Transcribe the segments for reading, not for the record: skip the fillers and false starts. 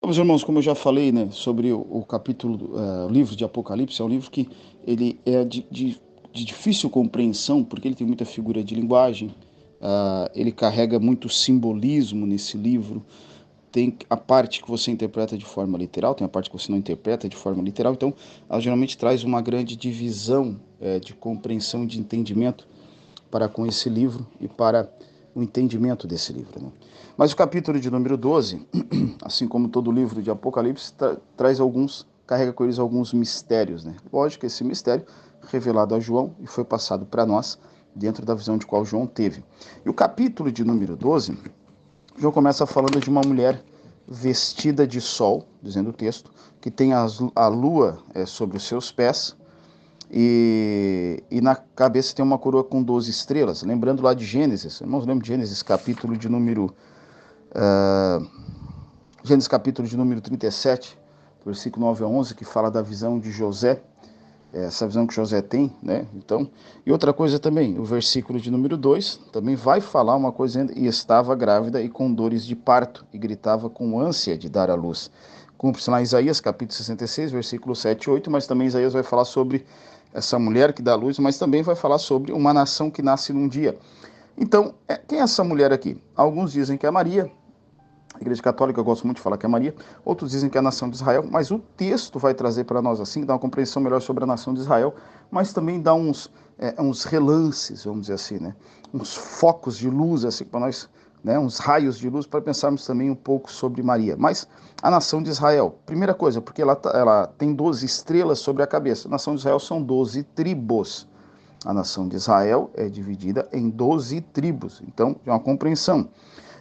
Meus irmãos, como eu já falei, né, sobre o capítulo, o livro de Apocalipse, é um livro que ele é de difícil compreensão, porque ele tem muita figura de linguagem, ele carrega muito simbolismo nesse livro, tem a parte que você interpreta de forma literal, tem a parte que você não interpreta de forma literal, então ela geralmente traz uma grande divisão de compreensão e de entendimento para com esse livro e para o entendimento desse livro, né? Mas o capítulo de número 12, assim como todo o livro de Apocalipse, traz carrega com eles alguns mistérios, né? Lógico que esse mistério revelado a João e foi passado para nós dentro da visão de qual João teve. E o capítulo de número 12, João começa falando de uma mulher vestida de sol, dizendo o texto, que tem a lua sobre os seus pés, e na cabeça tem uma coroa com 12 estrelas. Lembrando lá de Gênesis, irmãos, lembram de Gênesis, Gênesis capítulo de número 37, versículo 9 a 11, que fala da visão de José, essa visão que José tem, né? Então, e outra coisa também, o versículo de número 2 também vai falar uma coisa ainda, e estava grávida e com dores de parto, e gritava com ânsia de dar à luz. Cumpre-se lá em Isaías, capítulo 66, versículo 7 e 8, mas também Isaías vai falar sobre essa mulher que dá à luz, mas também vai falar sobre uma nação que nasce num dia. Então, quem é essa mulher aqui? Alguns dizem que é Maria, a Igreja Católica gosta muito de falar que é Maria, outros dizem que é a nação de Israel, mas o texto vai trazer para nós assim, dá uma compreensão melhor sobre a nação de Israel, mas também dá uns relances, vamos dizer assim, né? Uns focos de luz, assim, para nós, né? Uns raios de luz, para pensarmos também um pouco sobre Maria. Mas a nação de Israel, primeira coisa, porque ela tem 12 estrelas sobre a cabeça. A nação de Israel são 12 tribos. A nação de Israel é dividida em 12 tribos, então é uma compreensão.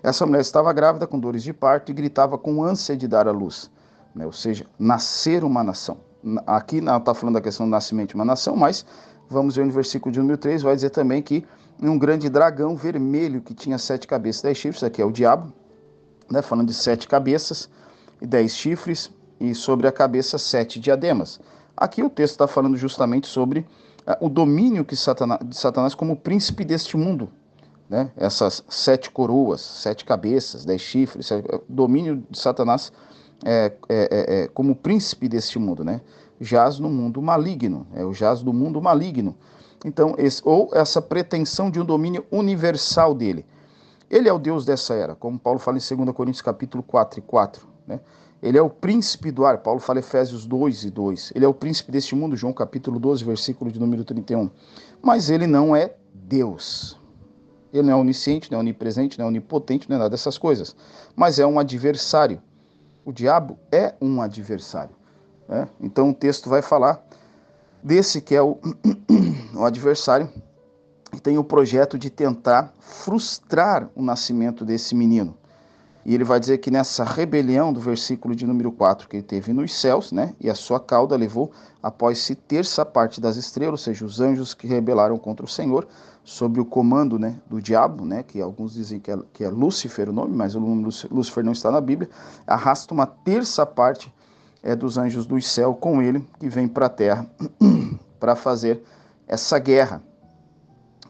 Essa mulher estava grávida com dores de parto e gritava com ânsia de dar à luz, né? Ou seja, nascer uma nação. Aqui não está falando da questão do nascimento de uma nação, mas vamos ver no versículo de número 3, vai dizer também que um grande dragão vermelho que tinha 7 cabeças e 10 chifres, aqui é o diabo, né? Falando de 7 cabeças e 10 chifres, e sobre a cabeça 7 diademas. Aqui o texto está falando justamente sobre o domínio de Satanás como príncipe deste mundo, né? Essas 7 coroas, 7 cabeças, 10 chifres, domínio de Satanás como príncipe deste mundo, né? Jaz no mundo maligno, o jaz do mundo maligno. Então, ou essa pretensão de um domínio universal dele. Ele é o Deus dessa era, como Paulo fala em 2 Coríntios capítulo 4 e 4, né? Ele é o príncipe do ar, Paulo fala em Efésios 2 e 2. Ele é o príncipe deste mundo, João capítulo 12, versículo de número 31. Mas ele não é Deus. Ele não é onisciente, não é onipresente, não é onipotente, não é nada dessas coisas. Mas é um adversário. O diabo é um adversário, né? Então o texto vai falar desse que é o adversário, que tem o projeto de tentar frustrar o nascimento desse menino. E ele vai dizer que nessa rebelião do versículo de número 4 que ele teve nos céus, né? E a sua cauda levou após se terça parte das estrelas, ou seja, os anjos que rebelaram contra o Senhor, sob o comando, né, do diabo, né? Que alguns dizem que é Lúcifer o nome, mas o nome Lúcifer não está na Bíblia, arrasta uma terça parte dos anjos do céu com ele, que vem para a terra para fazer essa guerra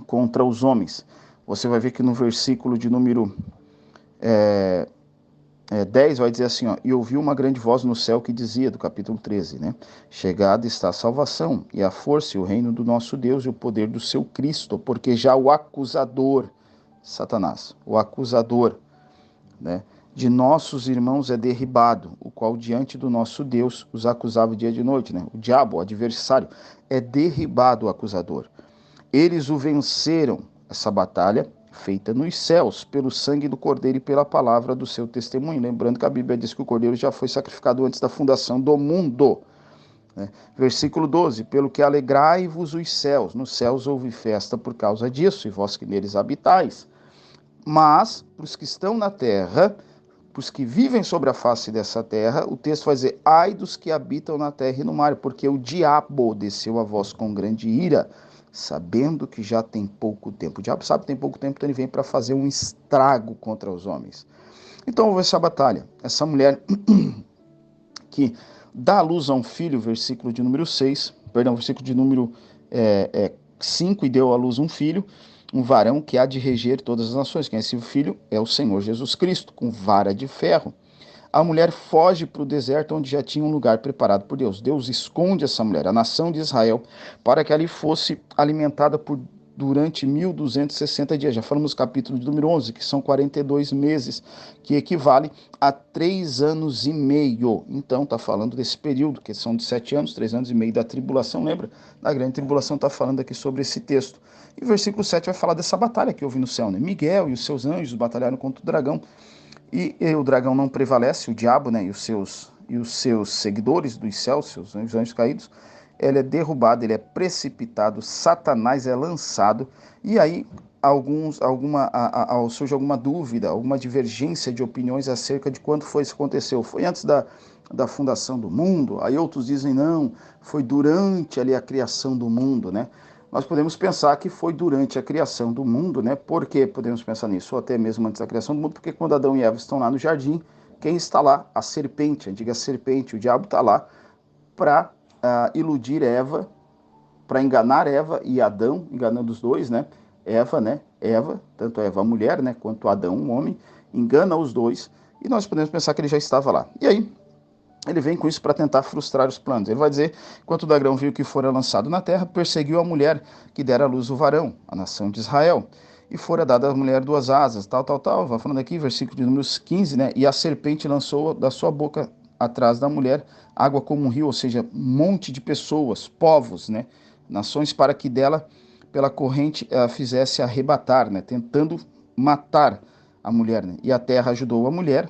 contra os homens. Você vai ver que no versículo de número 10 vai dizer assim, ó, e ouviu uma grande voz no céu que dizia, do capítulo 13, né? Chegada está a salvação, e a força e o reino do nosso Deus e o poder do seu Cristo, porque já o acusador, Satanás, o acusador, né, de nossos irmãos é derribado, o qual diante do nosso Deus os acusava dia e de noite, né? O diabo, o adversário, é derribado o acusador. Eles o venceram, essa batalha, feita nos céus, pelo sangue do Cordeiro e pela palavra do seu testemunho. Lembrando que a Bíblia diz que o Cordeiro já foi sacrificado antes da fundação do mundo, né? Versículo 12, pelo que alegrai-vos os céus, nos céus houve festa por causa disso, e vós que neles habitais. Mas, para os que estão na terra, para os que vivem sobre a face dessa terra, o texto vai dizer, ai dos que habitam na terra e no mar, porque o diabo desceu a vós com grande ira, sabendo que já tem pouco tempo. O diabo sabe que tem pouco tempo, então ele vem para fazer um estrago contra os homens. Então houve essa batalha. Essa mulher que dá à luz a um filho, versículo de número 6, perdão, versículo de número 5, e deu à luz um filho, um varão que há de reger todas as nações. Quem é esse filho? É o Senhor Jesus Cristo, com vara de ferro. a mulher foge para o deserto onde já tinha um lugar preparado por Deus. Deus esconde essa mulher, a nação de Israel, para que ali fosse alimentada durante 1260 dias. Já falamos no capítulo de número 11, que são 42 meses, que equivale a 3 anos e meio. Então, está falando desse período, que são de 7 anos, 3 anos e meio da tribulação. Lembra? Da grande tribulação está falando aqui sobre esse texto. E o versículo 7 vai falar dessa batalha que houve no céu, né? Miguel e os seus anjos batalharam contra o dragão. E o dragão não prevalece, o diabo, né? E os seus seguidores dos céus, seus anjos caídos, ele é derrubado, ele é precipitado, Satanás é lançado, e aí surge alguma dúvida, alguma divergência de opiniões acerca de quando foi isso que aconteceu. Foi antes da fundação do mundo? Aí outros dizem não, foi durante ali a criação do mundo, né? Nós podemos pensar que foi durante a criação do mundo, né? Por que podemos pensar nisso? Ou até mesmo antes da criação do mundo, porque quando Adão e Eva estão lá no jardim, quem está lá? A serpente, a antiga serpente, o diabo está lá para iludir Eva, para enganar Eva e Adão, enganando os dois, né? Eva, tanto Eva a mulher, né, quanto Adão o homem, engana os dois, e nós podemos pensar que ele já estava lá. E aí, ele vem com isso para tentar frustrar os planos. Ele vai dizer, enquanto o dragão viu que fora lançado na terra, perseguiu a mulher que dera à luz o varão, a nação de Israel. E fora dada à mulher 2 asas, tal. Vai falando aqui, versículo de números 15, né? E a serpente lançou da sua boca atrás da mulher água como um rio, ou seja, um monte de pessoas, povos, né? Nações, para que dela, pela corrente, fizesse arrebatar, né? Tentando matar a mulher, né? E a terra ajudou a mulher.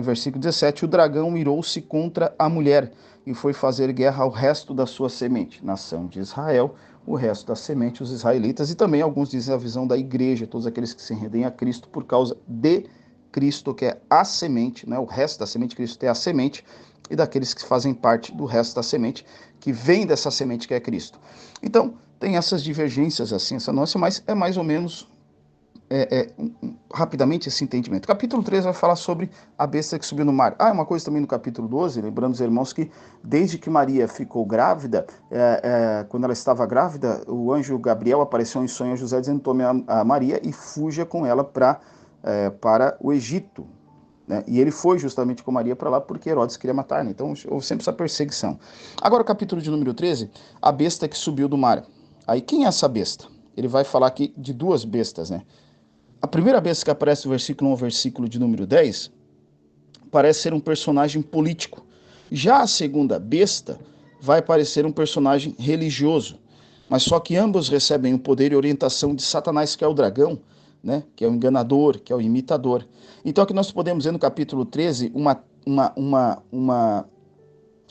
Versículo 17, o dragão irou-se contra a mulher e foi fazer guerra ao resto da sua semente, nação de Israel, o resto da semente, os israelitas, e também alguns dizem a visão da igreja, todos aqueles que se rendem a Cristo por causa de Cristo, que é a semente, né? O resto da semente, Cristo é a semente, e daqueles que fazem parte do resto da semente, que vem dessa semente que é Cristo. Então, tem essas divergências assim, essa nossa, mas é mais ou menos rapidamente esse entendimento. Capítulo 3 vai falar sobre a besta que subiu no mar. Uma coisa também no capítulo 12, lembrando os irmãos que desde que Maria ficou grávida, quando ela estava grávida, o anjo Gabriel apareceu em sonho a José dizendo, tome a Maria e fuja com ela para o Egito. Né? E ele foi justamente com Maria para lá porque Herodes queria matar, né? Então houve sempre essa perseguição. Agora o capítulo de número 13, a besta que subiu do mar. Aí quem é essa besta? Ele vai falar aqui de 2 bestas, né? A primeira besta que aparece no versículo 1 ao versículo de número 10 parece ser um personagem político. Já a segunda besta vai parecer um personagem religioso. Mas só que ambos recebem o poder e orientação de Satanás, que é o dragão, né? Que é o enganador, que é o imitador. Então aqui nós podemos ver no capítulo 13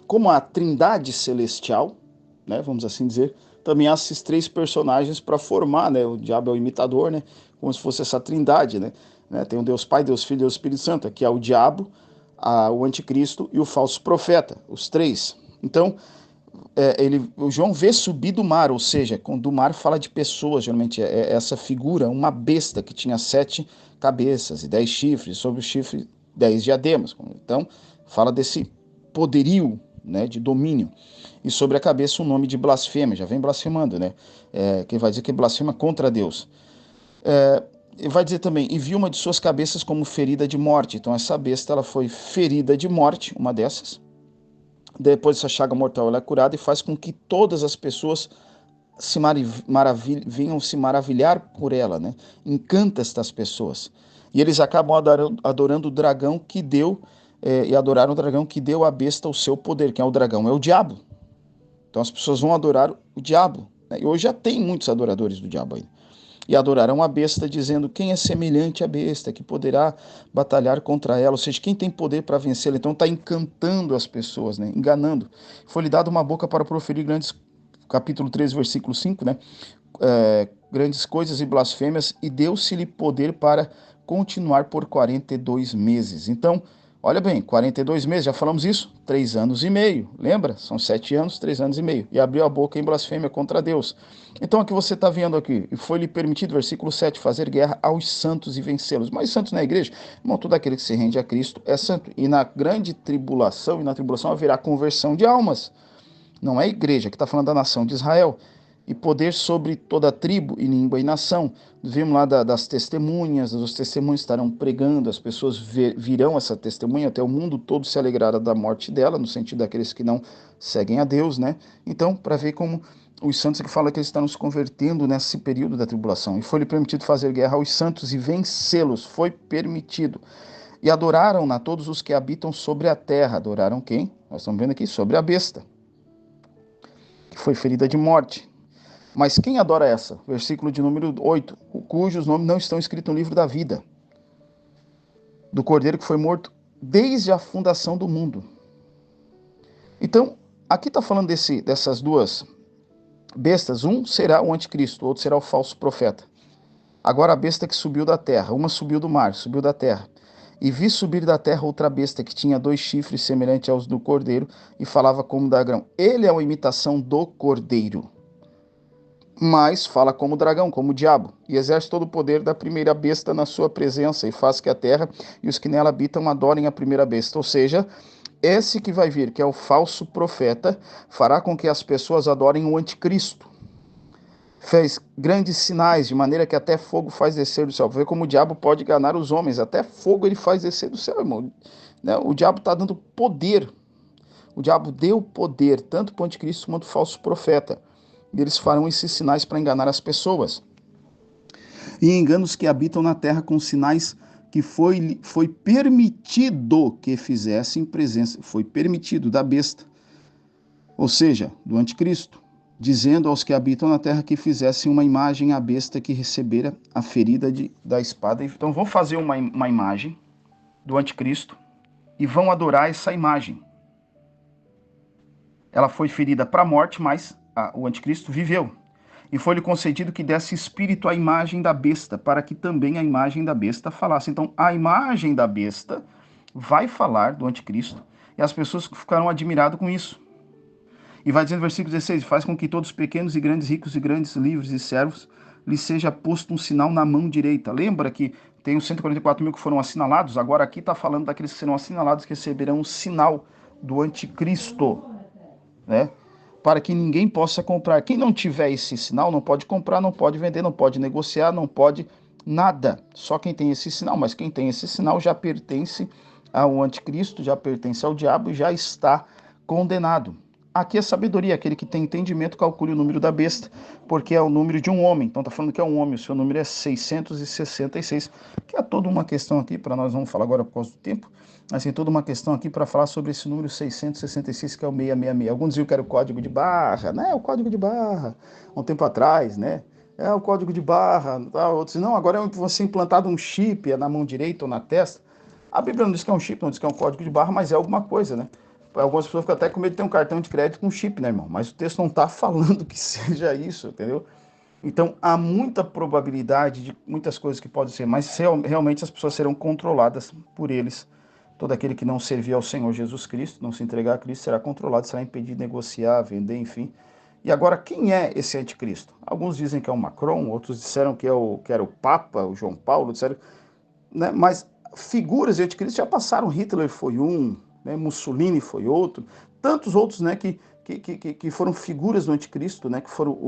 como a trindade celestial, né? Vamos assim dizer, também há esses 3 personagens para formar, né? O diabo é o imitador, né? Como se fosse essa trindade, né? Tem o Deus Pai, Deus Filho e Deus Espírito Santo, que é o diabo, o anticristo e o falso profeta, os 3. Então, o João vê subir do mar, ou seja, quando o mar fala de pessoas, geralmente é essa figura, uma besta que tinha 7 cabeças e 10 chifres, sobre o chifre 10 diademas. Então, fala desse poderio, né, de domínio. E sobre a cabeça o nome de blasfêmia, já vem blasfemando, né? Quem vai dizer que blasfema contra Deus. Vai dizer também, e viu uma de suas cabeças como ferida de morte. Então essa besta ela foi ferida de morte, uma dessas. Depois essa chaga mortal ela é curada e faz com que todas as pessoas venham se maravilhar por ela, né? Encanta estas pessoas. E eles acabam adorando o dragão que deu, e adoraram o dragão que deu à besta o seu poder. Quem é o dragão? É o diabo. Então as pessoas vão adorar o diabo. Né? E hoje já tem muitos adoradores do diabo ainda. E adorarão a besta, dizendo, quem é semelhante à besta, que poderá batalhar contra ela, ou seja, quem tem poder para vencê-la. Então está encantando as pessoas, né? Enganando. Foi-lhe dado uma boca para proferir grandes, capítulo 13, versículo 5, né? Grandes coisas e blasfêmias, e deu-se-lhe poder para continuar por 42 meses. Então, olha bem, 42 meses, já falamos isso? 3 anos e meio, lembra? São 7 anos, 3 anos e meio. E abriu a boca em blasfêmia contra Deus. Então, o que você está vendo aqui? E foi-lhe permitido, versículo 7, fazer guerra aos santos e vencê-los. Mas santos na igreja? Irmão, todo aquele que se rende a Cristo é santo. E na grande tribulação, haverá conversão de almas. Não é a igreja, que está falando da nação de Israel. e poder sobre toda tribo e língua e nação. Vimos lá das testemunhas, os testemunhos estarão pregando, as pessoas virão essa testemunha, até o mundo todo se alegrará da morte dela, no sentido daqueles que não seguem a Deus, né? Então, para ver como os santos que fala que eles estão se convertendo nesse período da tribulação. E foi-lhe permitido fazer guerra aos santos e vencê-los, foi permitido. E adoraram-na todos os que habitam sobre a terra. Adoraram quem? Nós estamos vendo aqui, sobre a besta, que foi ferida de morte. Mas quem adora essa? Versículo de número 8, cujos nomes não estão escritos no livro da vida, do Cordeiro que foi morto desde a fundação do mundo. Então, aqui está falando dessas duas bestas. Um será o anticristo, o outro será o falso profeta. Agora a besta que subiu da terra, uma subiu do mar, subiu da terra. E vi subir da terra outra besta que tinha 2 chifres semelhantes aos do cordeiro e falava como dragão. Ele é uma imitação do cordeiro, mas fala como dragão, como diabo, e exerce todo o poder da primeira besta na sua presença, e faz que a terra e os que nela habitam adorem a primeira besta. Ou seja, esse que vai vir, que é o falso profeta, fará com que as pessoas adorem o anticristo. Fez grandes sinais, de maneira que até fogo faz descer do céu. Vê como o diabo pode enganar os homens, até fogo ele faz descer do céu, irmão. O diabo está dando poder. O diabo deu poder, tanto para o anticristo quanto para o falso profeta. E eles farão esses sinais para enganar as pessoas. E enganos que habitam na terra com sinais que foi permitido que fizessem presença, foi permitido da besta, ou seja, do anticristo, dizendo aos que habitam na terra que fizessem uma imagem à besta que recebera a ferida da espada. Então vão fazer uma imagem do anticristo e vão adorar essa imagem. Ela foi ferida para a morte, mas o anticristo viveu. E foi-lhe concedido que desse espírito à imagem da besta, para que também a imagem da besta falasse. Então, a imagem da besta vai falar do anticristo, e as pessoas ficaram admiradas com isso. E vai dizer no versículo 16, faz com que todos pequenos e grandes, ricos e grandes, livres e servos, lhes seja posto um sinal na mão direita. Lembra que tem os 144 mil que foram assinalados? Agora aqui está falando daqueles que serão assinalados, que receberão um sinal do anticristo, né? Para que ninguém possa comprar. Quem não tiver esse sinal não pode comprar, não pode vender, não pode negociar, não pode nada. Só quem tem esse sinal, mas quem tem esse sinal já pertence ao anticristo, já pertence ao diabo e já está condenado. Aqui é sabedoria, aquele que tem entendimento calcule o número da besta, porque é o número de um homem. Então está falando que é um homem, o seu número é 666, que é toda uma questão aqui, para nós vamos falar agora por causa do tempo, mas tem toda uma questão aqui para falar sobre esse número 666, que é o 666. Alguns diziam que era o código de barra, né? O código de barra, há um tempo atrás, né? É o código de barra, outros não, agora é você implantado um chip na mão direita ou na testa. A Bíblia não diz que é um chip, não diz que é um código de barra, mas é alguma coisa, né? Algumas pessoas ficam até com medo de ter um cartão de crédito com chip, né, irmão? Mas o texto não está falando que seja isso, entendeu? Então, há muita probabilidade de muitas coisas que podem ser, mas realmente as pessoas serão controladas por eles. Todo aquele que não servir ao Senhor Jesus Cristo, não se entregar a Cristo, será controlado, será impedido de negociar, vender, enfim. E agora, quem é esse anticristo? Alguns dizem que é o Macron, outros disseram que era o Papa, o João Paulo, disseram, né? Mas figuras de anticristo já passaram. Hitler foi um, né? Mussolini foi outro, tantos outros, né, que foram figuras do anticristo, né, que foram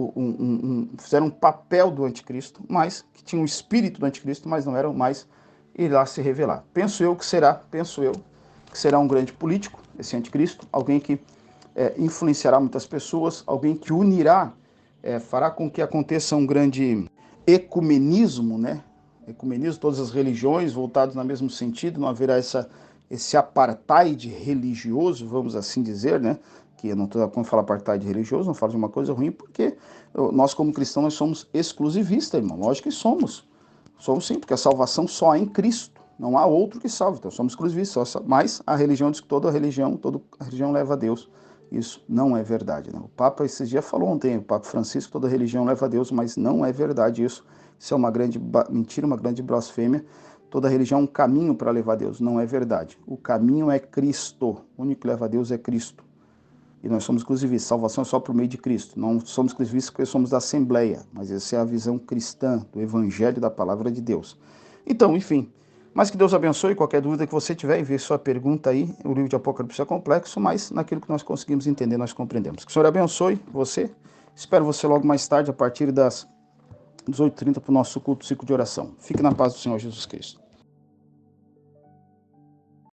fizeram um papel do anticristo, mas que tinham o espírito do anticristo, mas não eram mais irá se revelar. Penso eu que será um grande político, esse anticristo, alguém que influenciará muitas pessoas, alguém que unirá, fará com que aconteça um grande ecumenismo, né? Ecumenismo, todas as religiões voltadas no mesmo sentido, não haverá esse apartheid religioso, vamos assim dizer, né? Que eu não estou quando falo apartheid religioso, não falo de uma coisa ruim, porque nós como cristãos nós somos exclusivistas, irmão. Lógico que somos. Somos sim, porque a salvação só é em Cristo. Não há outro que salve. Então somos exclusivistas. Mas a religião diz que toda a religião leva a Deus. Isso não é verdade, né? O Papa esses dias falou ontem, o Papa Francisco, toda religião leva a Deus, mas não é verdade isso. Isso é uma grande mentira, uma grande blasfêmia. Toda religião é um caminho para levar a Deus. Não é verdade. O caminho é Cristo. O único que leva a Deus é Cristo. E nós somos exclusivistas. Salvação é só por meio de Cristo. Não somos exclusivistas porque somos da Assembleia. Mas essa é a visão cristã do Evangelho da Palavra de Deus. Então, enfim. Mas que Deus abençoe. Qualquer dúvida que você tiver, envie sua pergunta aí. O livro de Apocalipse é complexo, mas naquilo que nós conseguimos entender, nós compreendemos. Que o Senhor abençoe você Espero você logo mais tarde, a partir das 18h30, para o nosso culto ciclo de oração. Fique na paz do Senhor Jesus Cristo.